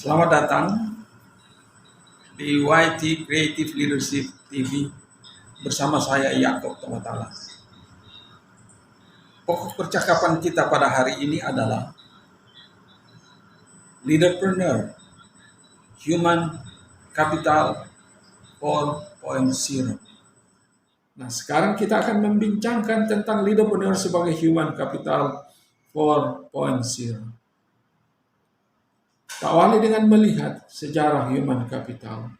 Selamat datang di YT Creative Leadership TV bersama saya Yakob Tomatala. Pokok percakapan kita pada hari ini adalah Leaderpreneur, Human Capital 4.0. Nah, sekarang kita akan membincangkan tentang leaderpreneur sebagai Human Capital 4.0. Awali dengan melihat sejarah human capital.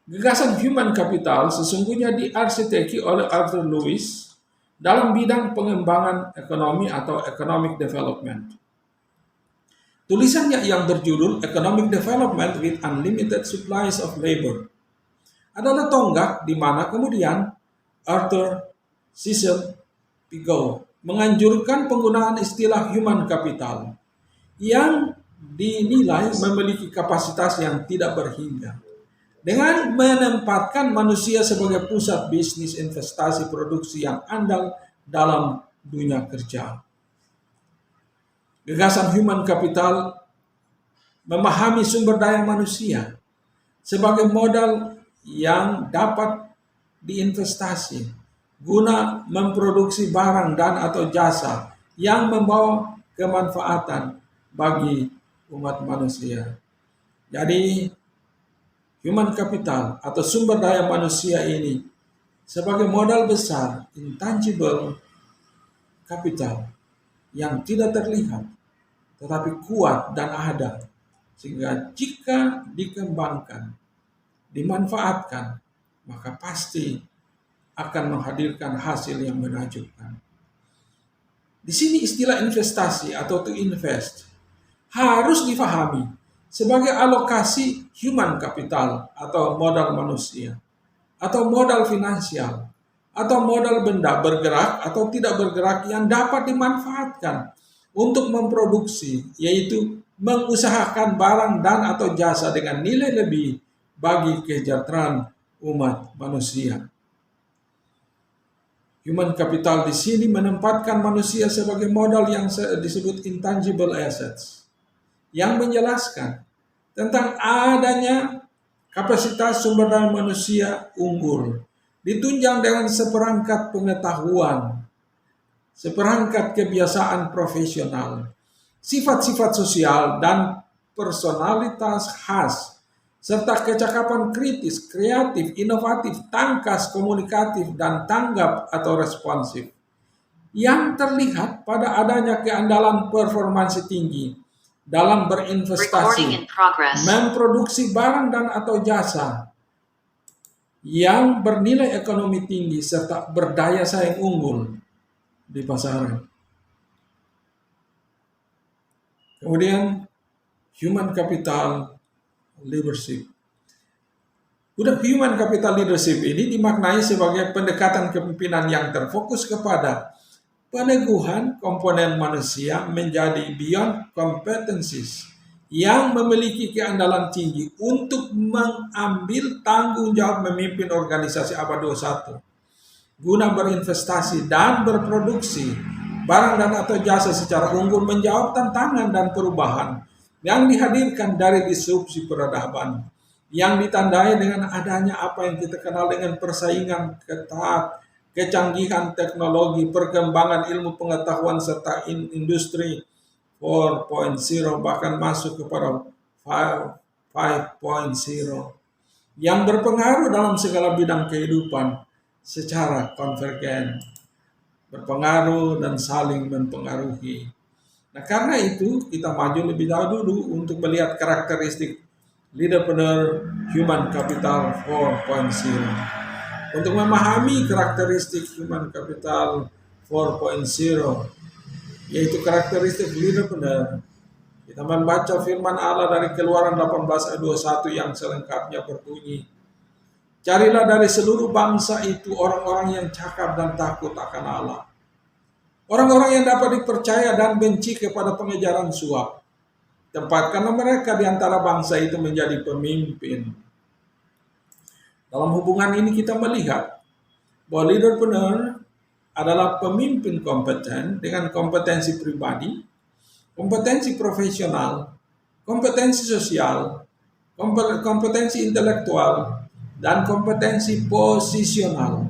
Gagasan human capital sesungguhnya diarsiteki oleh Arthur Lewis dalam bidang pengembangan ekonomi atau economic development. Tulisannya yang berjudul Economic Development with Unlimited Supplies of Labor adalah tonggak di mana kemudian Arthur Cecil Pigou menganjurkan penggunaan istilah human capital yang dinilai memiliki kapasitas yang tidak berhingga dengan menempatkan manusia sebagai pusat bisnis, investasi, produksi yang andal dalam dunia kerja. Gagasan human capital memahami sumber daya manusia sebagai modal yang dapat diinvestasi guna memproduksi barang dan atau jasa yang membawa kemanfaatan bagi umat manusia. Jadi human capital atau sumber daya manusia ini sebagai modal besar, intangible capital yang tidak terlihat tetapi kuat dan ada, sehingga jika dikembangkan, dimanfaatkan, maka pasti akan menghadirkan hasil yang menakjubkan. Di sini istilah investasi atau to invest harus difahami sebagai alokasi human capital atau modal manusia, atau modal finansial, atau modal benda bergerak atau tidak bergerak yang dapat dimanfaatkan untuk memproduksi, yaitu mengusahakan barang dan atau jasa dengan nilai lebih bagi kesejahteraan umat manusia. Human capital di sini menempatkan manusia sebagai modal yang disebut intangible assets, yang menjelaskan tentang adanya kapasitas sumber daya manusia unggul, ditunjang dengan seperangkat pengetahuan, seperangkat kebiasaan profesional, sifat-sifat sosial dan personalitas khas, serta kecakapan kritis, kreatif, inovatif, tangkas, komunikatif, dan tanggap atau responsif, yang terlihat pada adanya keandalan performansi tinggi dalam berinvestasi, memproduksi barang dan atau jasa yang bernilai ekonomi tinggi serta berdaya saing unggul di pasaran. Kemudian human capital leadership. Human capital leadership ini dimaknai sebagai pendekatan kepemimpinan yang terfokus kepada peneguhan komponen manusia menjadi beyond competencies yang memiliki keandalan tinggi untuk mengambil tanggung jawab memimpin organisasi abad 21 guna berinvestasi dan berproduksi barang dan atau jasa secara unggul, menjawab tantangan dan perubahan yang dihadirkan dari disrupsi peradaban yang ditandai dengan adanya apa yang kita kenal dengan persaingan ketat, kecanggihan teknologi, perkembangan ilmu pengetahuan, serta industri 4.0 bahkan masuk kepada 5.0 yang berpengaruh dalam segala bidang kehidupan secara konvergen, berpengaruh dan saling mempengaruhi. Nah, karena itu kita maju lebih dahulu untuk melihat karakteristik leaderpreneur human capital 4.0. Untuk memahami karakteristik human capital 4.0, yaitu karakteristik leaderpreneur, kita membaca firman Allah dari Keluaran 18 ayat 21 yang selengkapnya berbunyi, carilah dari seluruh bangsa itu orang-orang yang cakap dan takut akan Allah, orang-orang yang dapat dipercaya dan benci kepada pengejaran suap. Tempatkanlah mereka di antara bangsa itu menjadi pemimpin. Dalam hubungan ini kita melihat bahwa leaderpreneur adalah pemimpin kompeten dengan kompetensi pribadi, kompetensi profesional, kompetensi sosial, kompetensi intelektual, dan kompetensi posisional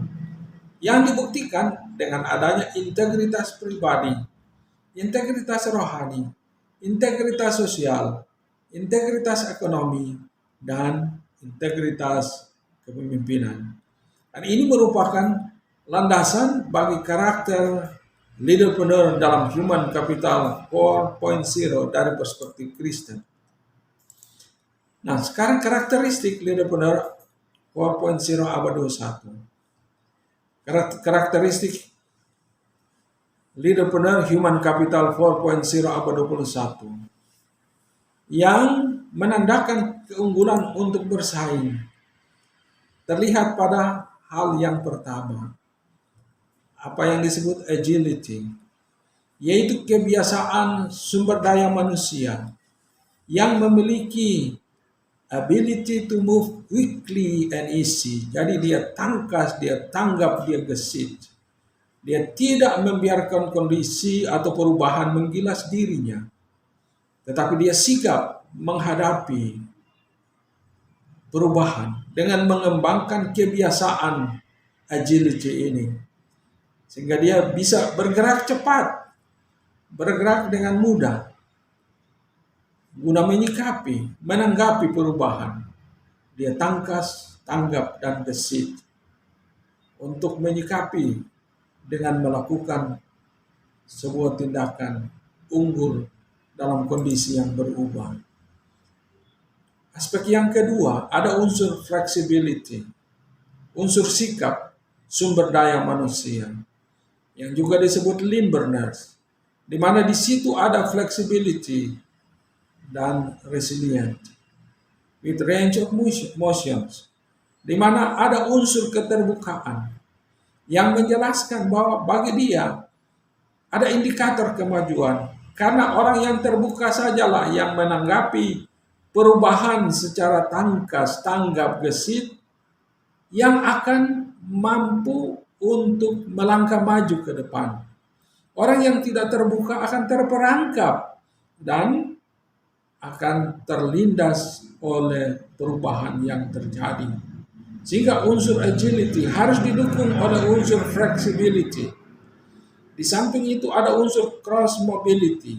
yang dibuktikan dengan adanya integritas pribadi, integritas rohani, integritas sosial, integritas ekonomi, dan integritas kepemimpinan. Dan ini merupakan landasan bagi karakter leaderpreneur dalam Human Capital 4.0 dari perspektif Kristen. Nah, sekarang karakteristik leaderpreneur 4.0 abad 21. Karakteristik leaderpreneur Human Capital 4.0 abad 21 yang menandakan keunggulan untuk bersaing terlihat pada hal yang pertama, apa yang disebut agility, yaitu kebiasaan sumber daya manusia yang memiliki ability to move quickly and easy. Jadi dia tangkas, dia tanggap, dia gesit. Dia tidak membiarkan kondisi atau perubahan menggilas dirinya, tetapi dia sigap menghadapi perubahan dengan mengembangkan kebiasaan agility ini. Sehingga dia bisa bergerak cepat, bergerak dengan mudah, guna menyikapi, menanggapi perubahan. Dia tangkas, tanggap, dan gesit untuk menyikapi dengan melakukan sebuah tindakan unggul dalam kondisi yang berubah. Aspek yang kedua, ada unsur flexibility, unsur sikap sumber daya manusia, yang juga disebut limberness, di mana di situ ada flexibility dan resilient, with range of motions, di mana ada unsur keterbukaan yang menjelaskan bahwa bagi dia ada indikator kemajuan, karena orang yang terbuka sajalah yang menanggapi perubahan secara tangkas, tanggap, gesit, yang akan mampu untuk melangkah maju ke depan. Orang yang tidak terbuka akan terperangkap dan akan terlindas oleh perubahan yang terjadi. Sehingga unsur agility harus didukung oleh unsur flexibility. Di samping itu ada unsur cross mobility,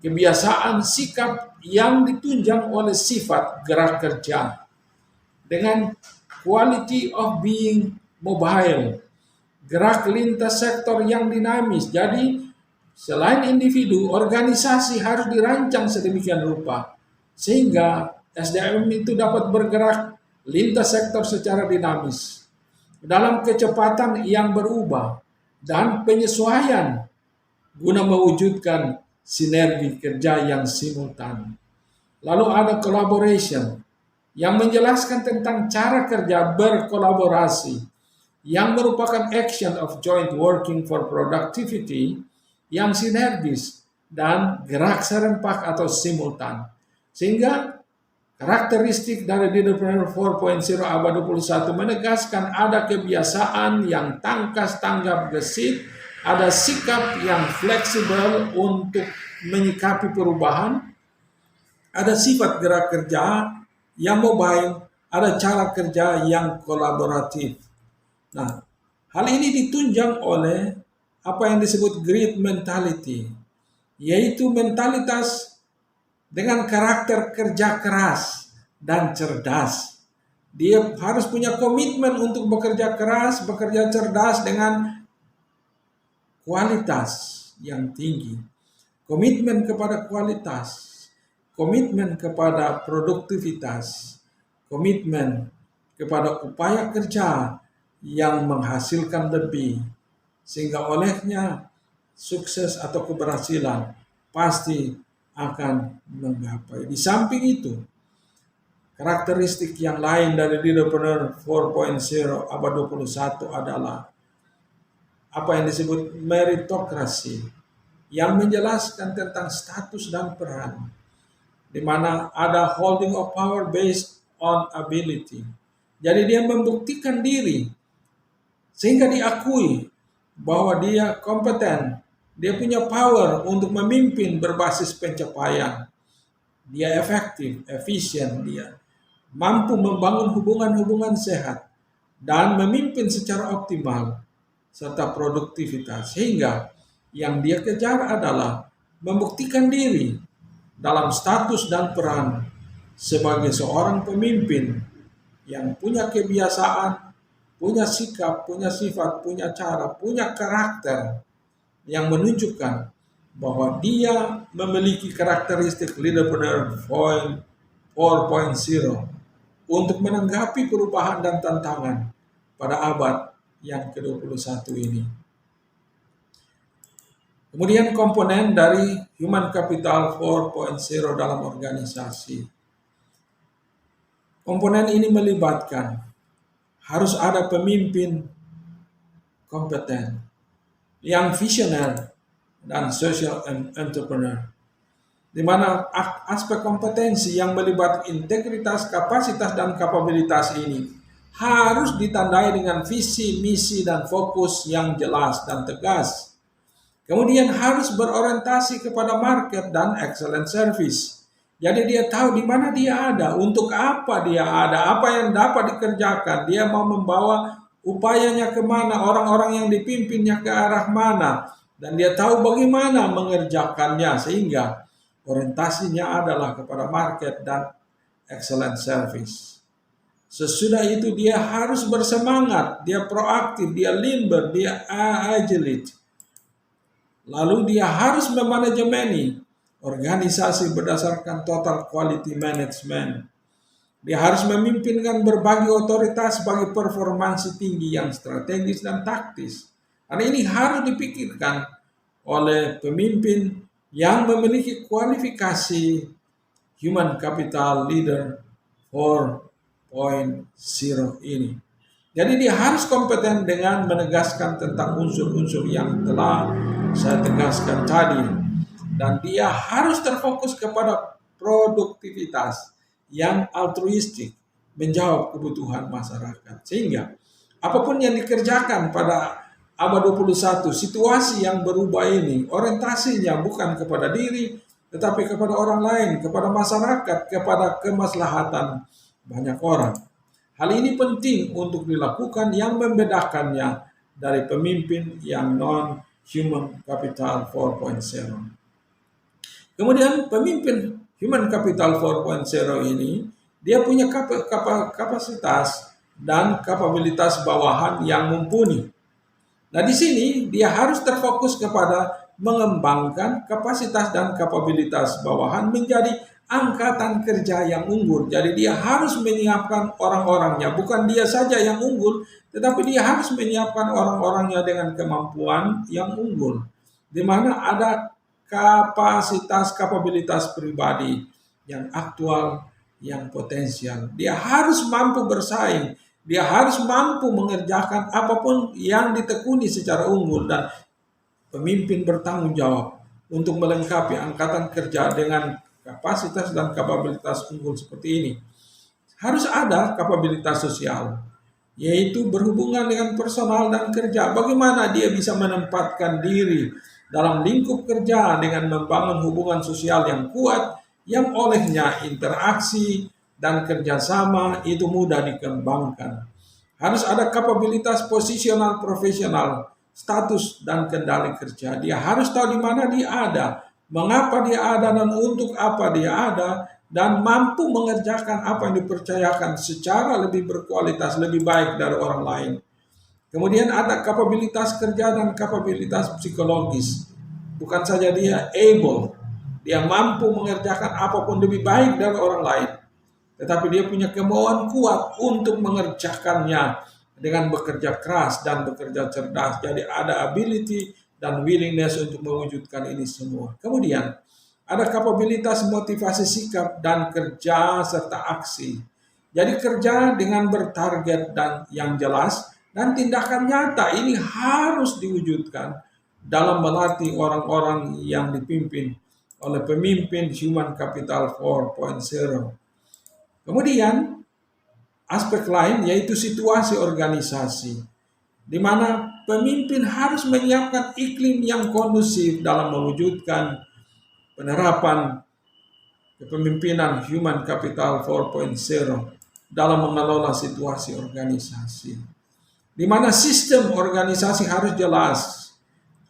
kebiasaan sikap yang ditunjang oleh sifat gerak kerja dengan quality of being mobile, gerak lintas sektor yang dinamis. Jadi selain individu, organisasi harus dirancang sedemikian rupa sehingga SDM itu dapat bergerak lintas sektor secara dinamis dalam kecepatan yang berubah dan penyesuaian guna mewujudkan sinergi kerja yang simultan. Lalu ada collaboration yang menjelaskan tentang cara kerja berkolaborasi yang merupakan action of joint working for productivity yang sinergis dan gerak serempak atau simultan. Sehingga karakteristik dari leaderpreneur 4.0 abad 21 menegaskan ada kebiasaan yang tangkas, tanggap, gesit, ada sikap yang fleksibel untuk menyikapi perubahan, ada sifat gerak kerja yang mobile, ada cara kerja yang kolaboratif. Nah, hal ini ditunjang oleh apa yang disebut grit mentality, yaitu mentalitas dengan karakter kerja keras dan cerdas. Dia harus punya komitmen untuk bekerja keras, bekerja cerdas dengan kualitas yang tinggi. Komitmen kepada kualitas, komitmen kepada produktivitas, komitmen kepada upaya kerja yang menghasilkan lebih, sehingga olehnya sukses atau keberhasilan pasti akan menggapai. Di samping itu, karakteristik yang lain dari leaderpreneur 4.0 abad 21 adalah apa yang disebut meritokrasi, yang menjelaskan tentang status dan peran, di mana ada holding of power based on ability. Jadi dia membuktikan diri sehingga diakui bahwa dia kompeten, dia punya power untuk memimpin berbasis pencapaian. dia efektif, efisien, dia mampu membangun hubungan-hubungan sehat, dan memimpin secara optimal, serta produktivitas. Sehingga yang dia kejar adalah membuktikan diri dalam status dan peran sebagai seorang pemimpin yang punya kebiasaan, punya sikap, punya sifat, punya cara, punya karakter yang menunjukkan bahwa dia memiliki karakteristik leaderpreneur 4.0 untuk menanggapi perubahan dan tantangan pada abad yang ke-21 ini. Kemudian komponen dari Human Capital 4.0 dalam organisasi. Komponen ini melibatkan harus ada pemimpin kompeten, yang visioner, dan social entrepreneur, di mana aspek kompetensi yang melibatkan integritas, kapasitas, dan kapabilitas ini harus ditandai dengan visi, misi, dan fokus yang jelas dan tegas. Kemudian harus berorientasi kepada market dan excellent service. Jadi dia tahu di mana dia ada, untuk apa dia ada, apa yang dapat dikerjakan, dia mau membawa upayanya kemana, orang-orang yang dipimpinnya ke arah mana, dan dia tahu bagaimana mengerjakannya, sehingga orientasinya adalah kepada market dan excellent service. Sesudah itu dia harus bersemangat, dia proaktif, dia limber, dia agility. Lalu dia harus memanajemeni organisasi berdasarkan total quality management. Dia harus memimpinkan berbagai otoritas sebagai performansi tinggi yang strategis dan taktis. Karena ini harus dipikirkan oleh pemimpin yang memiliki kualifikasi Human Capital Leader 4.0 ini. Jadi dia harus kompeten dengan menegaskan tentang unsur-unsur yang telah saya tegaskan tadi. Dan dia harus terfokus kepada produktivitas yang altruistik, menjawab kebutuhan masyarakat. Sehingga apapun yang dikerjakan pada abad 21, situasi yang berubah ini, orientasinya bukan kepada diri, tetapi kepada orang lain, kepada masyarakat, kepada kemaslahatan banyak orang. Hal ini penting untuk dilakukan yang membedakannya dari pemimpin yang non-human capital 4.0. Kemudian pemimpin Human Capital 4.0 ini, dia punya kapasitas dan kapabilitas bawahan yang mumpuni. Nah di sini dia harus terfokus kepada mengembangkan kapasitas dan kapabilitas bawahan menjadi angkatan kerja yang unggul. Jadi dia harus menyiapkan orang-orangnya, bukan dia saja yang unggul, tetapi dia harus menyiapkan orang-orangnya dengan kemampuan yang unggul, di mana ada kapasitas, kapabilitas pribadi yang aktual, yang potensial. Dia harus mampu bersaing, dia harus mampu mengerjakan apapun yang ditekuni secara unggul, dan pemimpin bertanggung jawab untuk melengkapi angkatan kerja dengan kapasitas dan kapabilitas unggul seperti ini. Harus ada kapabilitas sosial, yaitu berhubungan dengan personal dan kerja. Bagaimana dia bisa menempatkan diri dalam lingkup kerja dengan membangun hubungan sosial yang kuat, yang olehnya interaksi dan kerjasama itu mudah dikembangkan. Harus ada kapabilitas posisional profesional, status dan kendali kerja. Dia harus tahu di mana dia ada, mengapa dia ada, dan untuk apa dia ada, dan mampu mengerjakan apa yang dipercayakan secara lebih berkualitas, lebih baik dari orang lain. Kemudian ada kapabilitas kerja dan kapabilitas psikologis. Bukan saja dia able, dia mampu mengerjakan apapun lebih baik dari orang lain, tetapi dia punya kemauan kuat untuk mengerjakannya dengan bekerja keras dan bekerja cerdas. Jadi ada ability dan willingness untuk mewujudkan ini semua. Kemudian ada kapabilitas motivasi sikap dan kerja serta aksi. Jadi kerja dengan bertarget dan yang jelas, dan tindakan nyata ini harus diwujudkan dalam melatih orang-orang yang dipimpin oleh pemimpin Human Capital 4.0. Kemudian aspek lain yaitu situasi organisasi, di mana pemimpin harus menyiapkan iklim yang kondusif dalam mewujudkan penerapan kepemimpinan Human Capital 4.0 dalam mengelola situasi organisasi, di mana sistem organisasi harus jelas,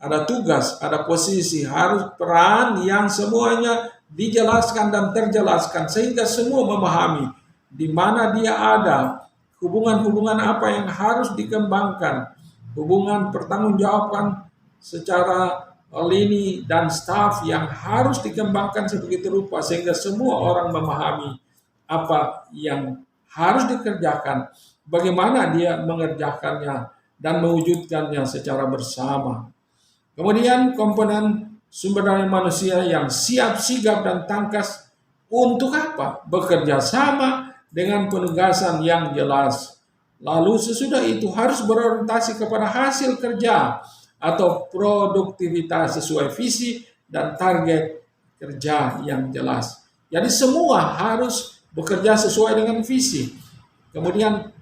ada tugas, ada posisi, harus peran yang semuanya dijelaskan dan terjelaskan sehingga semua memahami di mana dia ada, hubungan-hubungan apa yang harus dikembangkan, hubungan pertanggungjawaban secara lini dan staf yang harus dikembangkan sebegitu rupa sehingga semua orang memahami apa yang harus dikerjakan, bagaimana dia mengerjakannya dan mewujudkannya secara bersama. Kemudian komponen sumber daya manusia yang siap, sigap, dan tangkas untuk apa? Bekerja sama dengan penugasan yang jelas. Lalu sesudah itu harus berorientasi kepada hasil kerja atau produktivitas sesuai visi dan target kerja yang jelas. Jadi semua harus bekerja sesuai dengan visi. Kemudian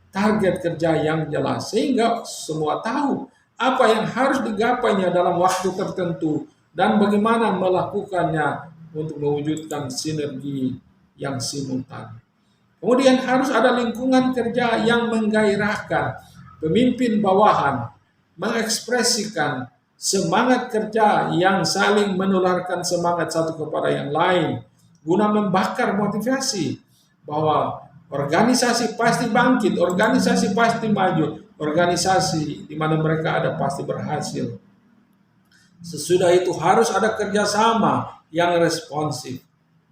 target kerja yang jelas sehingga semua tahu apa yang harus digapainya dalam waktu tertentu dan bagaimana melakukannya untuk mewujudkan sinergi yang simultan. Kemudian harus ada lingkungan kerja yang menggairahkan pemimpin bawahan, mengekspresikan semangat kerja yang saling menularkan semangat satu kepada yang lain, guna membakar motivasi bahwa organisasi pasti bangkit, organisasi pasti maju, organisasi di mana mereka ada pasti berhasil. Sesudah itu harus ada kerjasama yang responsif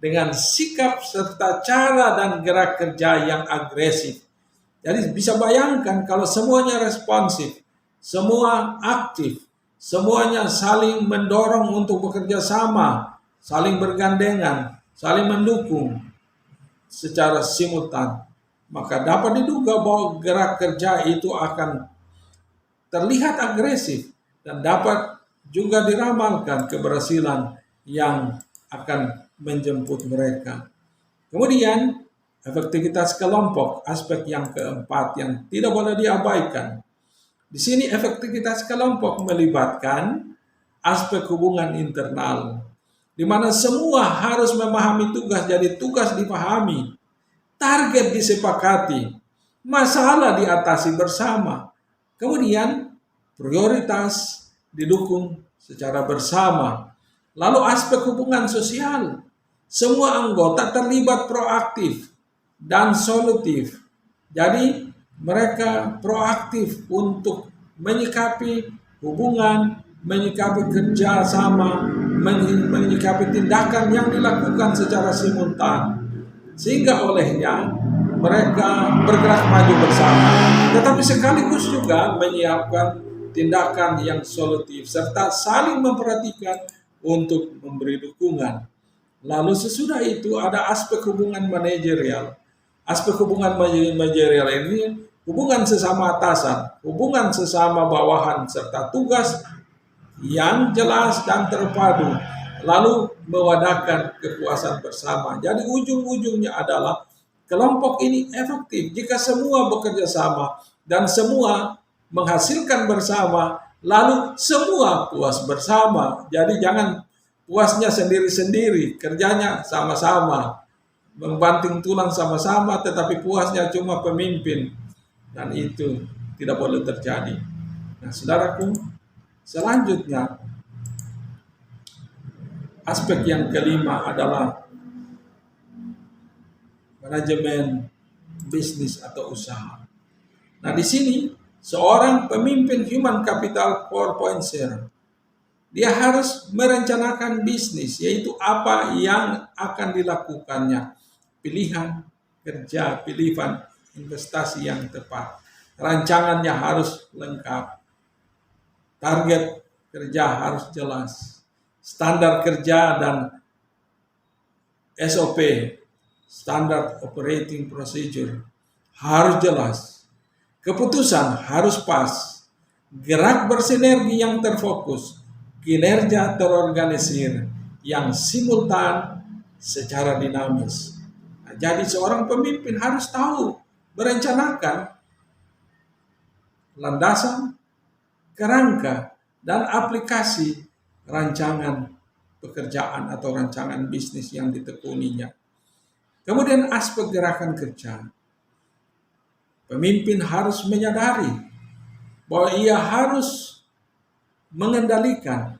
dengan sikap serta cara dan gerak kerja yang agresif. Jadi bisa bayangkan kalau semuanya responsif, semua aktif, semuanya saling mendorong untuk bekerja sama, saling bergandengan, saling mendukung secara simultan, maka dapat diduga bahwa gerak kerja itu akan terlihat agresif dan dapat juga diramalkan keberhasilan yang akan menjemput mereka. Kemudian efektivitas kelompok, aspek yang keempat yang tidak boleh diabaikan. Di sini efektivitas kelompok melibatkan aspek hubungan internal, di mana semua harus memahami tugas, jadi tugas dipahami, target disepakati, masalah diatasi bersama, kemudian prioritas didukung secara bersama. Lalu aspek hubungan sosial, semua anggota terlibat proaktif dan solutif. Jadi mereka proaktif untuk menyikapi hubungan, menyikapi kerjasama, menyikapi tindakan yang dilakukan secara simultan. Sehingga olehnya mereka bergerak maju bersama, tetapi sekaligus juga menyiapkan tindakan yang solutif serta saling memperhatikan untuk memberi dukungan. Lalu sesudah itu ada aspek hubungan manajerial. Aspek hubungan manajerial ini hubungan sesama atasan, hubungan sesama bawahan, serta tugas yang jelas dan terpadu, lalu mewadahkan kepuasan bersama. Jadi ujung-ujungnya adalah kelompok ini efektif jika semua bekerja sama dan semua menghasilkan bersama, lalu semua puas bersama. Jadi jangan puasnya sendiri-sendiri, kerjanya sama-sama, membanting tulang sama-sama, tetapi puasnya cuma pemimpin. Dan itu tidak boleh terjadi. Nah, saudaraku, selanjutnya aspek yang kelima adalah manajemen bisnis atau usaha. Nah, di sini seorang pemimpin Human Capital 4.0 dia harus merencanakan bisnis, yaitu apa yang akan dilakukannya, pilihan kerja, pilihan investasi yang tepat. Rancangannya harus lengkap. Target kerja harus jelas. Standar kerja dan SOP, Standard Operating Procedure, harus jelas. Keputusan harus pas. Gerak bersinergi yang terfokus. Kinerja terorganisir yang simultan secara dinamis. Nah, jadi seorang pemimpin harus tahu merencanakan landasan, kerangka, dan aplikasi rancangan pekerjaan atau rancangan bisnis yang ditekuninya. Kemudian aspek gerakan kerja. Pemimpin harus menyadari bahwa ia harus mengendalikan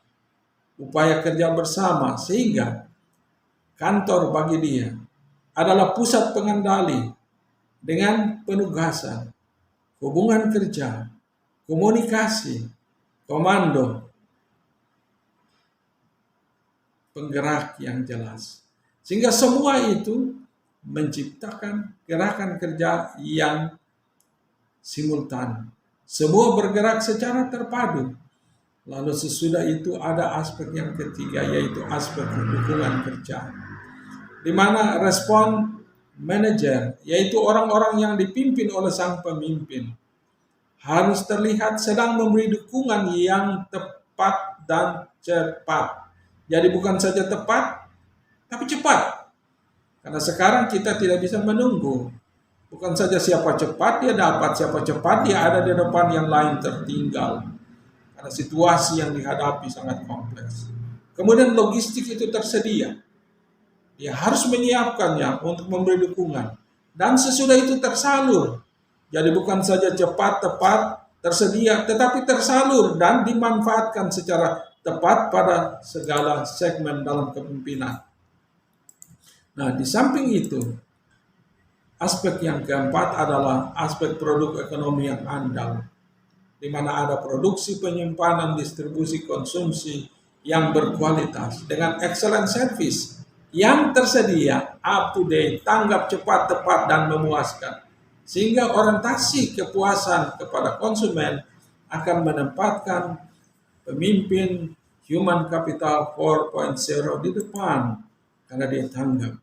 upaya kerja bersama sehingga kantor bagi dia adalah pusat pengendali dengan penugasan, hubungan kerja, komunikasi, komando, penggerak yang jelas. Sehingga semua itu menciptakan gerakan kerja yang simultan. Semua bergerak secara terpadu. Lalu sesudah itu ada aspek yang ketiga, yaitu aspek dukungan kerja. Di mana respon manajer, yaitu orang-orang yang dipimpin oleh sang pemimpin, harus terlihat sedang memberi dukungan yang tepat dan cepat. Jadi bukan saja tepat, tapi cepat. Karena sekarang kita tidak bisa menunggu. Bukan saja siapa cepat dia dapat, siapa cepat dia ada di depan, yang lain tertinggal. Karena situasi yang dihadapi sangat kompleks. Kemudian logistik itu tersedia. Dia harus menyiapkannya untuk memberi dukungan. Dan sesudah itu tersalur. Jadi bukan saja cepat, tepat, tersedia, tetapi tersalur dan dimanfaatkan secara tepat pada segala segmen dalam kepemimpinan. Nah, di samping itu, aspek yang keempat adalah aspek produk ekonomi yang andal, di mana ada produksi, penyimpanan, distribusi, konsumsi yang berkualitas dengan excellent service yang tersedia, up to date, tanggap cepat, tepat, dan memuaskan. Sehingga orientasi kepuasan kepada konsumen akan menempatkan pemimpin human capital 4.0 di depan karena dia tanggap.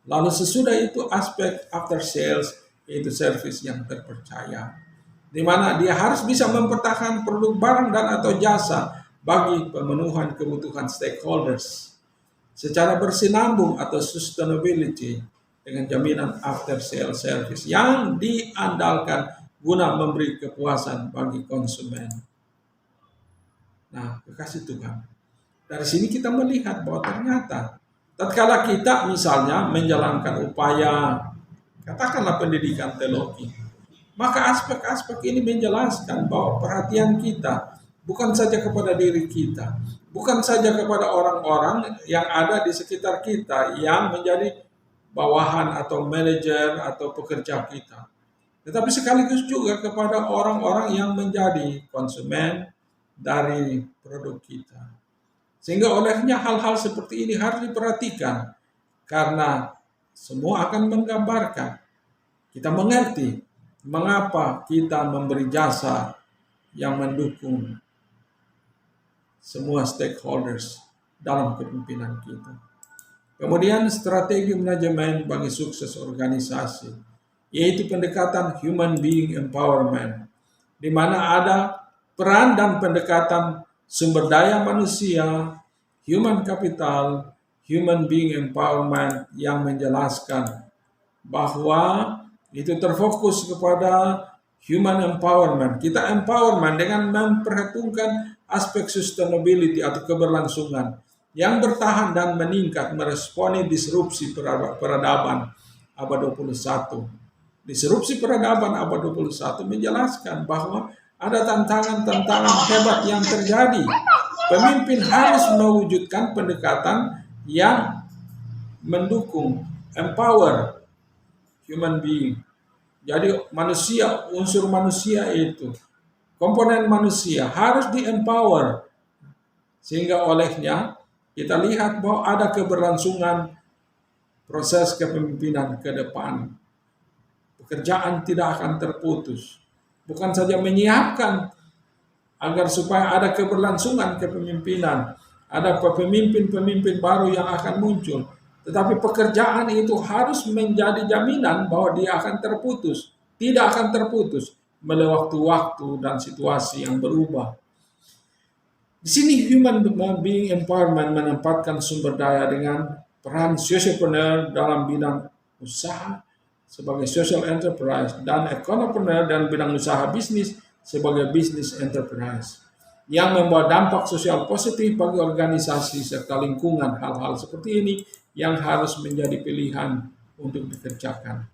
Lalu sesudah itu aspek after sales, yaitu service yang terpercaya, di mana dia harus bisa mempertahankan produk barang dan atau jasa bagi pemenuhan kebutuhan stakeholders secara bersinambung atau sustainability dengan jaminan after sales service yang diandalkan guna memberi kepuasan bagi konsumen. Nah, kekasih Tuhan, dari sini kita melihat bahwa ternyata tatkala kita misalnya menjalankan upaya, katakanlah pendidikan teologi, maka aspek-aspek ini menjelaskan bahwa perhatian kita bukan saja kepada diri kita, bukan saja kepada orang-orang yang ada di sekitar kita yang menjadi bawahan atau manajer atau pekerja kita, tetapi sekaligus juga kepada orang-orang yang menjadi konsumen dari produk kita. Sehingga olehnya hal-hal seperti ini harus diperhatikan, karena semua akan menggambarkan kita mengerti mengapa kita memberi jasa yang mendukung semua stakeholders dalam kepemimpinan kita. Kemudian strategi manajemen bagi sukses organisasi, yaitu pendekatan human being empowerment, di mana ada peran dan pendekatan sumber daya manusia, human capital, human being empowerment yang menjelaskan bahwa itu terfokus kepada human empowerment. Kita empowerment dengan memperhitungkan aspek sustainability atau keberlangsungan yang bertahan dan meningkat meresponi disrupsi peradaban abad 21. Disrupsi peradaban abad 21 menjelaskan bahwa ada tantangan-tantangan hebat yang terjadi. Pemimpin harus mewujudkan pendekatan yang mendukung, empower human being. Jadi manusia, unsur manusia itu, komponen manusia harus di-empower. Sehingga olehnya kita lihat bahwa ada keberlangsungan proses kepemimpinan ke depan. Pekerjaan tidak akan terputus. Bukan saja menyiapkan agar supaya ada keberlangsungan kepemimpinan, ada pemimpin-pemimpin baru yang akan muncul, tetapi pekerjaan itu harus menjadi jaminan bahwa dia akan terputus, tidak akan terputus melewati waktu dan situasi yang berubah. Di sini human being empowerment menempatkan sumber daya dengan peran sociopreneur dalam bidang usaha sebagai social enterprise dan econopreneur dan bidang usaha bisnis sebagai business enterprise. yang membawa dampak sosial positif bagi organisasi serta lingkungan. Hal-hal seperti ini yang harus menjadi pilihan untuk dikerjakan.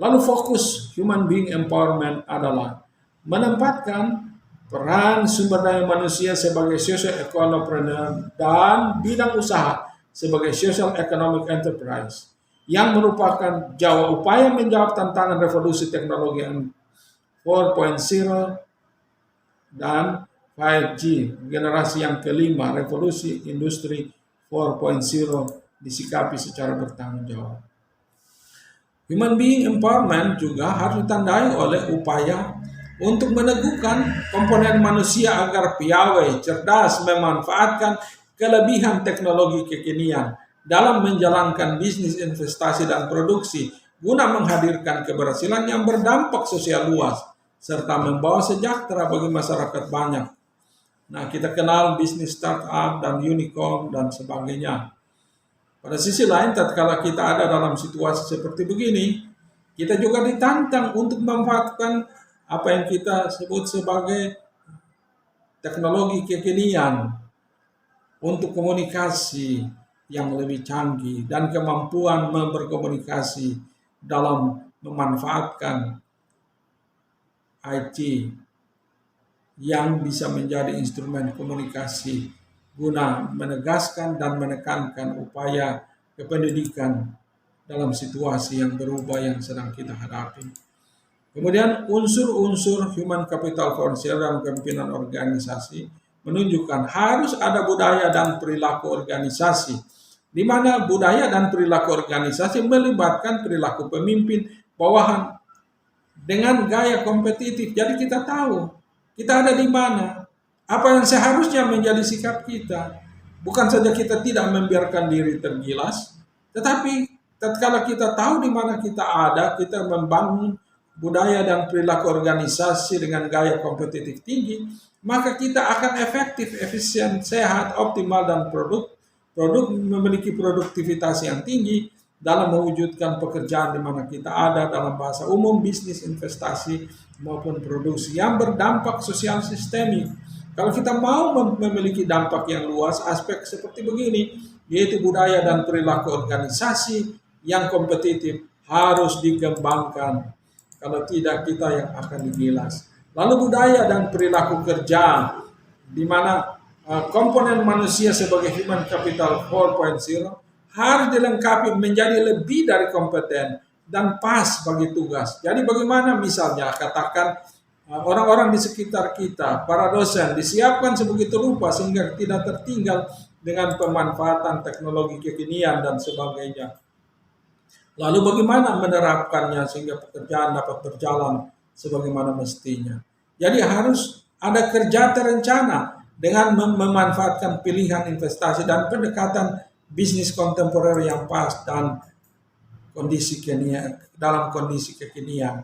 Lalu fokus human being empowerment adalah menempatkan peran sumber daya manusia sebagai social econopreneur dan bidang usaha sebagai social economic enterprise yang merupakan upaya menjawab tantangan revolusi teknologi 4.0 dan 5G, generasi yang kelima, revolusi industri 4.0 disikapi secara bertanggung jawab. Human being empowerment juga harus ditandai oleh upaya untuk meneguhkan komponen manusia agar piawai, cerdas, memanfaatkan kelebihan teknologi kekinian dalam menjalankan bisnis, investasi, dan produksi guna menghadirkan keberhasilan yang berdampak sosial luas serta membawa sejahtera bagi masyarakat banyak. Nah, kita kenal bisnis startup dan unicorn dan sebagainya. Pada sisi lain, tatkala kita ada dalam situasi seperti begini, kita juga ditantang untuk memanfaatkan apa yang kita sebut sebagai teknologi kekinian untuk komunikasi yang lebih canggih dan kemampuan berkomunikasi dalam memanfaatkan IT yang bisa menjadi instrumen komunikasi guna menegaskan dan menekankan upaya kependidikan dalam situasi yang berubah yang sedang kita hadapi. Kemudian unsur-unsur human capital financial dalam kepemimpinan organisasi menunjukkan harus ada budaya dan perilaku organisasi, di mana budaya dan perilaku organisasi melibatkan perilaku pemimpin bawahan dengan gaya kompetitif. Jadi kita tahu kita ada di mana, apa yang seharusnya menjadi sikap kita. Bukan saja kita tidak membiarkan diri tergilas, tetapi tatkala kita tahu di mana kita ada, kita membangun budaya dan perilaku organisasi dengan gaya kompetitif tinggi, maka kita akan efektif, efisien, sehat, optimal, dan produk memiliki produktivitas yang tinggi dalam mewujudkan pekerjaan di mana kita ada, dalam bahasa umum bisnis, investasi, maupun produksi yang berdampak sosial sistemik. Kalau kita mau memiliki dampak yang luas, aspek seperti begini, yaitu budaya dan perilaku organisasi yang kompetitif harus dikembangkan. Kalau tidak, kita yang akan digilas. Lalu budaya dan perilaku kerja, di mana komponen manusia sebagai human capital 4.0 harus dilengkapi menjadi lebih dari kompeten dan pas bagi tugas. Jadi bagaimana misalnya katakan orang-orang di sekitar kita, para dosen disiapkan sebegitu rupa sehingga tidak tertinggal dengan pemanfaatan teknologi kekinian dan sebagainya. Lalu bagaimana menerapkannya sehingga pekerjaan dapat berjalan sebagaimana mestinya. Jadi harus ada kerja terencana dengan memanfaatkan pilihan investasi dan pendekatan bisnis kontemporer yang pas dan dalam kondisi kekinian,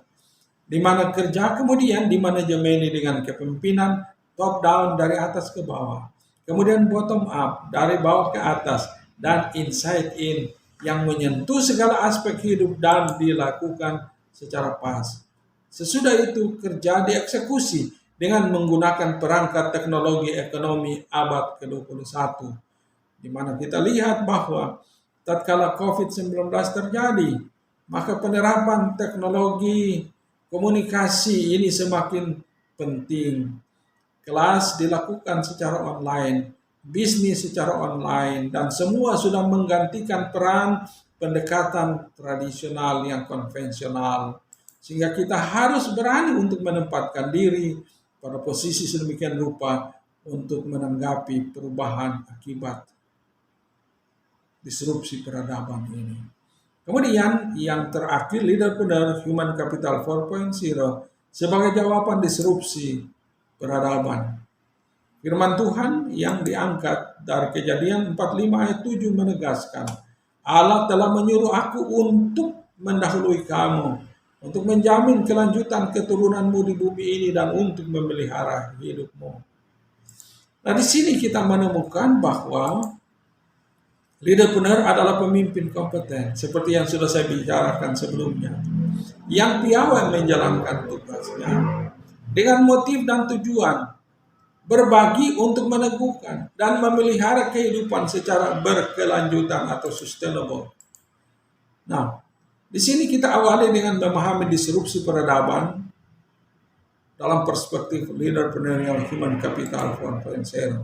di mana kerja kemudian dimanajemeni dengan kepemimpinan top down dari atas ke bawah, kemudian bottom up dari bawah ke atas, dan inside in yang menyentuh segala aspek hidup dan dilakukan secara pas. Sesudah itu kerja dieksekusi dengan menggunakan perangkat teknologi ekonomi abad ke-21, di mana kita lihat bahwa tatkala COVID-19 terjadi, maka penerapan teknologi komunikasi ini semakin penting. Kelas dilakukan secara online, bisnis secara online, dan semua sudah menggantikan peran pendekatan tradisional yang konvensional. Sehingga kita harus berani untuk menempatkan diri pada posisi sedemikian rupa untuk menanggapi perubahan akibat disrupsi peradaban ini. Kemudian yang terakhir, leaderpreneur human capital 4.0 sebagai jawaban disrupsi peradaban. Firman Tuhan yang diangkat dari Kejadian 45 ayat 7 menegaskan, Allah telah menyuruh aku untuk mendahului kamu, untuk menjamin kelanjutan keturunanmu di bumi ini dan untuk memelihara hidupmu. Nah, di sini kita menemukan bahwa leaderpreneur adalah pemimpin kompeten, seperti yang sudah saya bicarakan sebelumnya, yang piawai menjalankan tugasnya dengan motif dan tujuan berbagi untuk meneguhkan, dan memelihara kehidupan secara berkelanjutan atau sustainable. Nah, di sini kita awali dengan memahami disrupsi peradaban dalam perspektif Leaderpreneurial Human Capital 4.0.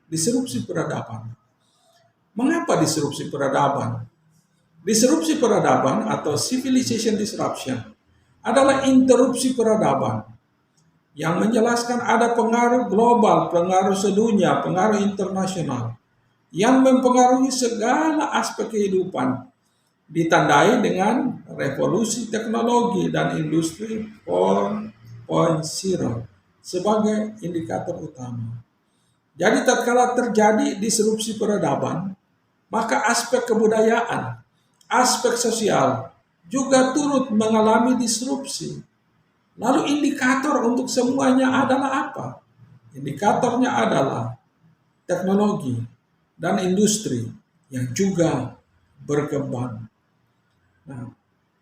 Disrupsi peradaban. Mengapa disrupsi peradaban? Disrupsi peradaban atau civilization disruption adalah interupsi peradaban yang menjelaskan ada pengaruh global, pengaruh sedunia, pengaruh internasional yang mempengaruhi segala aspek kehidupan, ditandai dengan revolusi teknologi dan industri 4.0 sebagai indikator utama. Jadi tatkala terjadi disrupsi peradaban, maka aspek kebudayaan, aspek sosial juga turut mengalami disrupsi. Lalu indikator untuk semuanya adalah apa? Indikatornya adalah teknologi dan industri yang juga berkembang. Nah,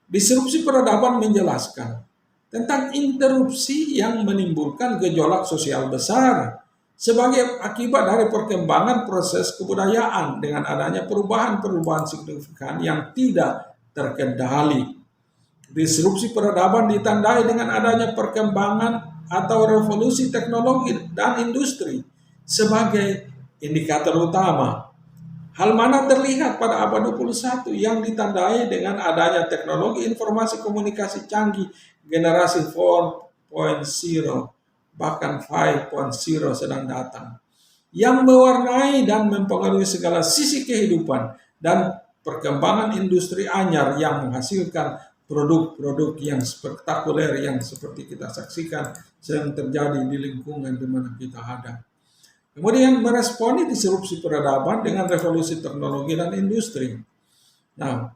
disrupsi peradaban menjelaskan tentang interupsi yang menimbulkan gejolak sosial besar sebagai akibat dari perkembangan proses kebudayaan dengan adanya perubahan-perubahan signifikan yang tidak terkendali. Disrupsi peradaban ditandai dengan adanya perkembangan atau revolusi teknologi dan industri sebagai indikator utama. Hal mana terlihat pada abad 21 yang ditandai dengan adanya teknologi informasi komunikasi canggih generasi 4.0 bahkan 5.0 sedang datang, yang mewarnai dan mempengaruhi segala sisi kehidupan dan perkembangan industri anyar yang menghasilkan produk-produk yang spektakuler yang seperti kita saksikan sedang terjadi di lingkungan di mana kita ada. Kemudian meresponi disrupsi peradaban dengan revolusi teknologi dan industri. Nah,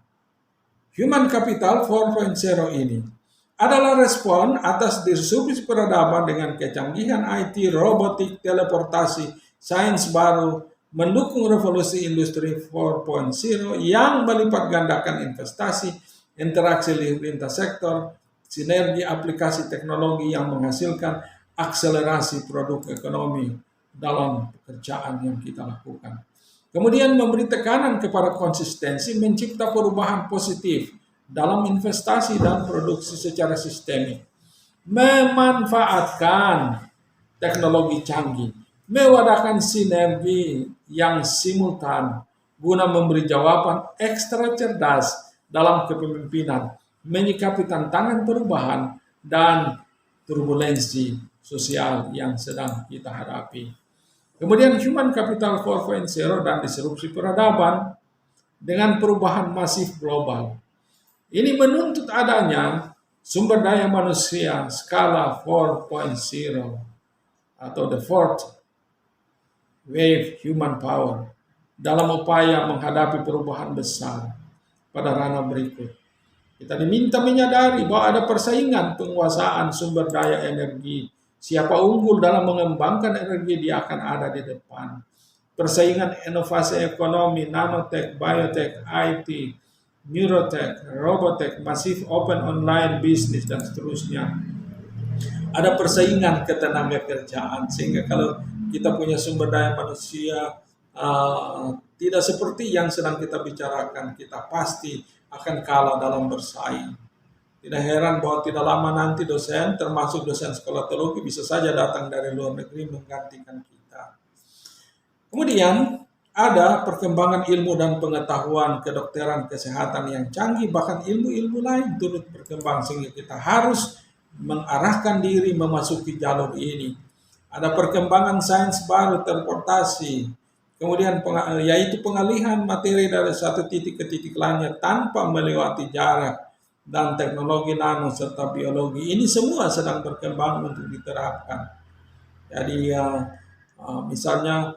Human Capital 4.0 ini adalah respon atas disrupsi peradaban dengan kecanggihan IT, robotik, teleportasi, sains baru, mendukung revolusi industri 4.0 yang melipat gandakan investasi, interaksi lintas sektor, sinergi aplikasi teknologi yang menghasilkan akselerasi produk ekonomi dalam pekerjaan yang kita lakukan. Kemudian memberi tekanan kepada konsistensi mencipta perubahan positif dalam investasi dan produksi secara sistemik, memanfaatkan teknologi canggih, mewadakan sinergi yang simultan guna memberi jawaban ekstra cerdas dalam kepemimpinan, menyikapi tantangan perubahan dan turbulensi sosial yang sedang kita hadapi. Kemudian Human Capital 4.0 dan disrupsi peradaban dengan perubahan masif global. Ini menuntut adanya sumber daya manusia skala 4.0 atau the fourth wave human power dalam upaya menghadapi perubahan besar pada ranah berikut. Kita diminta menyadari bahwa ada persaingan penguasaan sumber daya energi. Siapa unggul dalam mengembangkan energi, dia akan ada di depan. Persaingan inovasi ekonomi, nanotech, biotech, IT, neurotech, robotek, masif open online business, dan seterusnya. Ada persaingan ketenaga kerjaan, sehingga kalau kita punya sumber daya manusia tidak seperti yang sedang kita bicarakan, kita pasti akan kalah dalam bersaing. Tidak heran bahwa tidak lama nanti dosen, termasuk dosen sekolah teologi, bisa saja datang dari luar negeri menggantikan kita. Kemudian ada perkembangan ilmu dan pengetahuan kedokteran kesehatan yang canggih, bahkan ilmu-ilmu lain turut berkembang sehingga kita harus mengarahkan diri memasuki jalur ini. Ada perkembangan sains baru, teleportasi, kemudian yaitu pengalihan materi dari satu titik ke titik lainnya tanpa melewati jarak, dan teknologi nano serta biologi. Ini semua sedang berkembang untuk diterapkan. Jadi misalnya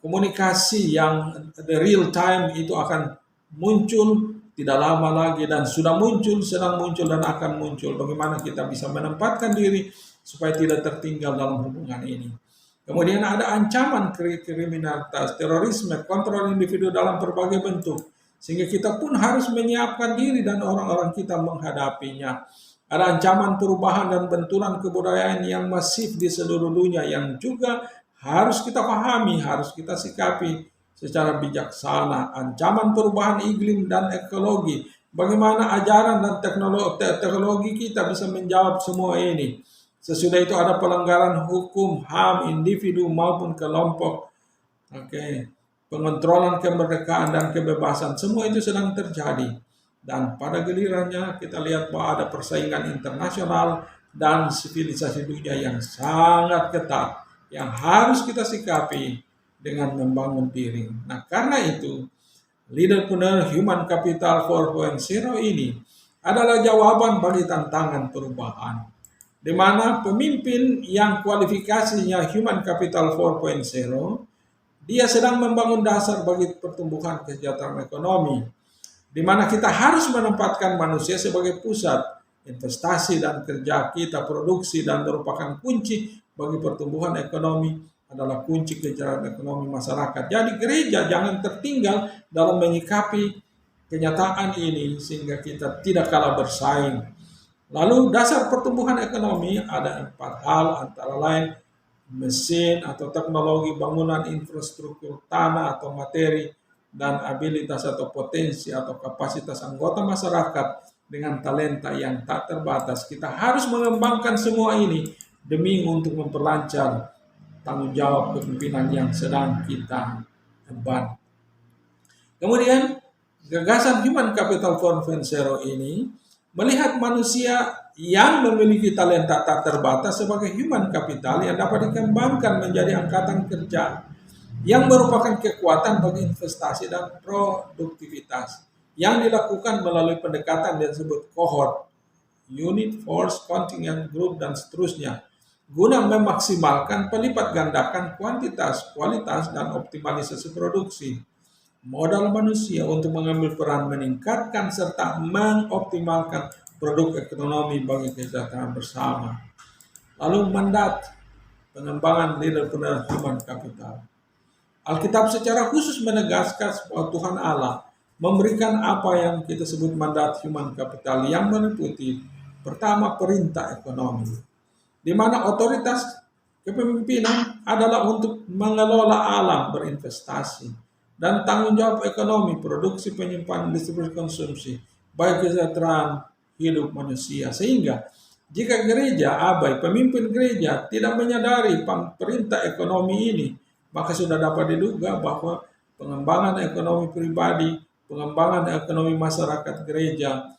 komunikasi yang the real time itu akan muncul tidak lama lagi, dan sudah muncul, sedang muncul, dan akan muncul. Bagaimana kita bisa menempatkan diri supaya tidak tertinggal dalam hubungan ini. Kemudian ada ancaman kriminalitas, terorisme, kontrol individu dalam berbagai bentuk. Sehingga kita pun harus menyiapkan diri dan orang-orang kita menghadapinya. Ada ancaman perubahan dan benturan kebudayaan yang masif di seluruh dunia yang juga harus kita pahami, harus kita sikapi secara bijaksana. Ancaman perubahan iklim dan ekologi. Bagaimana ajaran dan teknologi kita bisa menjawab semua ini. Sesudah itu ada pelanggaran hukum, HAM, individu maupun kelompok. Pengontrolan kemerdekaan dan kebebasan, semua itu sedang terjadi. Dan pada gilirannya kita lihat bahwa ada persaingan internasional dan sivilisasi dunia yang sangat ketat, yang harus kita sikapi dengan membangun diri. Nah, karena itu, Leaderpreneur Human Capital 4.0 ini adalah jawaban bagi tantangan perubahan, di mana pemimpin yang kualifikasinya Human Capital 4.0, dia sedang membangun dasar bagi pertumbuhan kesejahteraan ekonomi, di mana kita harus menempatkan manusia sebagai pusat investasi dan kerja kita, produksi, dan merupakan kunci bagi pertumbuhan ekonomi, adalah kunci kejahteraan ekonomi masyarakat. Jadi gereja jangan tertinggal dalam menyikapi kenyataan ini sehingga kita tidak kalah bersaing. Lalu dasar pertumbuhan ekonomi ada 4 hal, antara lain mesin atau teknologi, bangunan, infrastruktur, tanah atau materi, dan abilitas atau potensi atau kapasitas anggota masyarakat dengan talenta yang tak terbatas. Kita harus mengembangkan semua ini demi untuk memperlancar tanggung jawab kepemimpinan yang sedang kita emban. Kemudian gagasan Human Capital 4.0 ini melihat manusia yang memiliki talenta tak terbatas sebagai human capital yang dapat dikembangkan menjadi angkatan kerja yang merupakan kekuatan bagi investasi dan produktivitas yang dilakukan melalui pendekatan yang disebut cohort, unit, force, contingent, group, dan seterusnya, guna memaksimalkan pelipat gandakan kuantitas, kualitas, dan optimalisasi produksi. Modal manusia untuk mengambil peran meningkatkan serta mengoptimalkan produk ekonomi bagi kesejahteraan bersama. Lalu mandat pengembangan leaderpreneur human capital. Alkitab secara khusus menegaskan bahwa Tuhan Allah memberikan apa yang kita sebut mandat human capital yang meliputi pertama perintah ekonomi, di mana otoritas kepemimpinan adalah untuk mengelola alam, berinvestasi, dan tanggung jawab ekonomi, produksi, penyimpanan, distribusi, konsumsi, baik kesejahteraan hidup manusia. Sehingga jika gereja abai, pemimpin gereja tidak menyadari perintah ekonomi ini, maka sudah dapat diduga bahwa pengembangan ekonomi pribadi, pengembangan ekonomi masyarakat gereja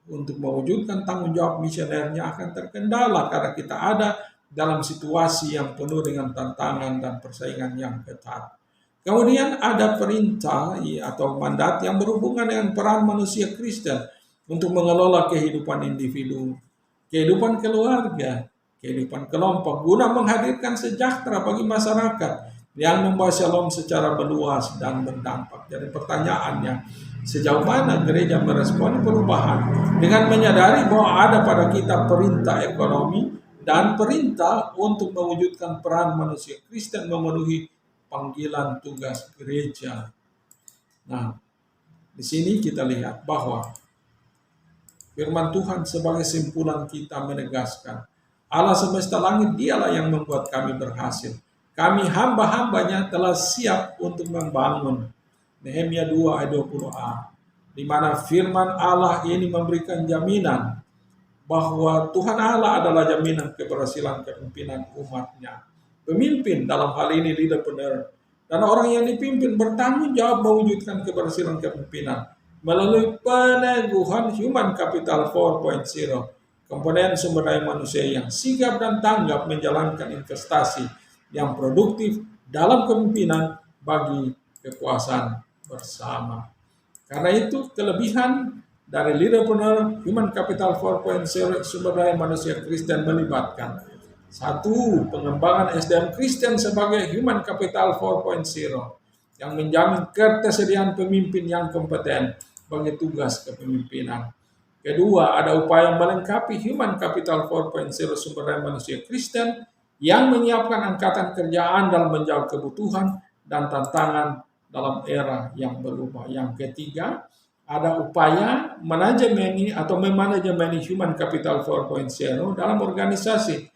untuk mewujudkan tanggung jawab misionernya akan terkendala karena kita ada dalam situasi yang penuh dengan tantangan dan persaingan yang ketat. Kemudian ada perintah atau mandat yang berhubungan dengan peran manusia Kristen untuk mengelola kehidupan individu, kehidupan keluarga, kehidupan kelompok, guna menghadirkan sejahtera bagi masyarakat yang membawa shalom secara meluas dan berdampak. Jadi pertanyaannya, sejauh mana gereja merespon perubahan dengan menyadari bahwa ada pada kita perintah ekonomi dan perintah untuk mewujudkan peran manusia Kristen memenuhi panggilan tugas gereja. Nah, di sini kita lihat bahwa firman Tuhan sebagai simpulan kita menegaskan, Allah semesta langit dialah yang membuat kami berhasil. Kami hamba-hambanya telah siap untuk membangun. Nehemia 2 ayat 20a. Di mana firman Allah ini memberikan jaminan bahwa Tuhan Allah adalah jaminan keberhasilan kepemimpinan umatnya. Pemimpin dalam hal ini leaderpreneur dan orang yang dipimpin bertanggung jawab mewujudkan keberhasilan kepemimpinan melalui peneguhan Human Capital 4.0, komponen sumber daya manusia yang sigap dan tanggap menjalankan investasi yang produktif dalam kepemimpinan bagi kepuasan bersama. Karena itu kelebihan dari leaderpreneur Human Capital 4.0 sumber daya manusia Kristen melibatkan: 1. Pengembangan SDM Kristen sebagai Human Capital 4.0 yang menjamin ketersediaan pemimpin yang kompeten bagi tugas kepemimpinan. Kedua, ada upaya melengkapi Human Capital 4.0 sumber daya manusia Kristen yang menyiapkan angkatan kerjaan dalam menjawab kebutuhan dan tantangan dalam era yang berubah. Yang ketiga, ada upaya manajemen atau memanajemeni human capital 4.0 dalam organisasi,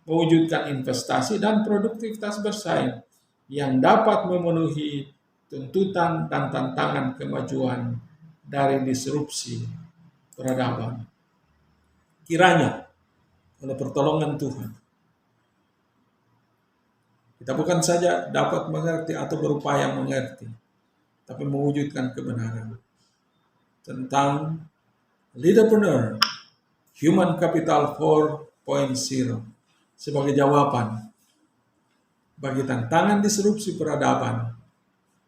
mewujudkan investasi dan produktivitas bersaing yang dapat memenuhi tuntutan dan tantangan kemajuan dari disrupsi peradaban. Kiranya oleh pertolongan Tuhan, kita bukan saja dapat mengerti atau berupaya mengerti, tapi mewujudkan kebenaran tentang leaderpreneur, human capital 4.0 sebagai jawaban bagi tantangan disrupsi peradaban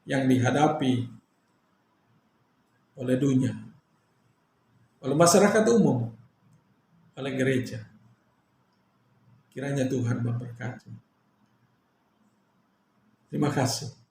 yang dihadapi oleh dunia, oleh masyarakat umum, oleh gereja. Kiranya Tuhan memberkati. Terima kasih.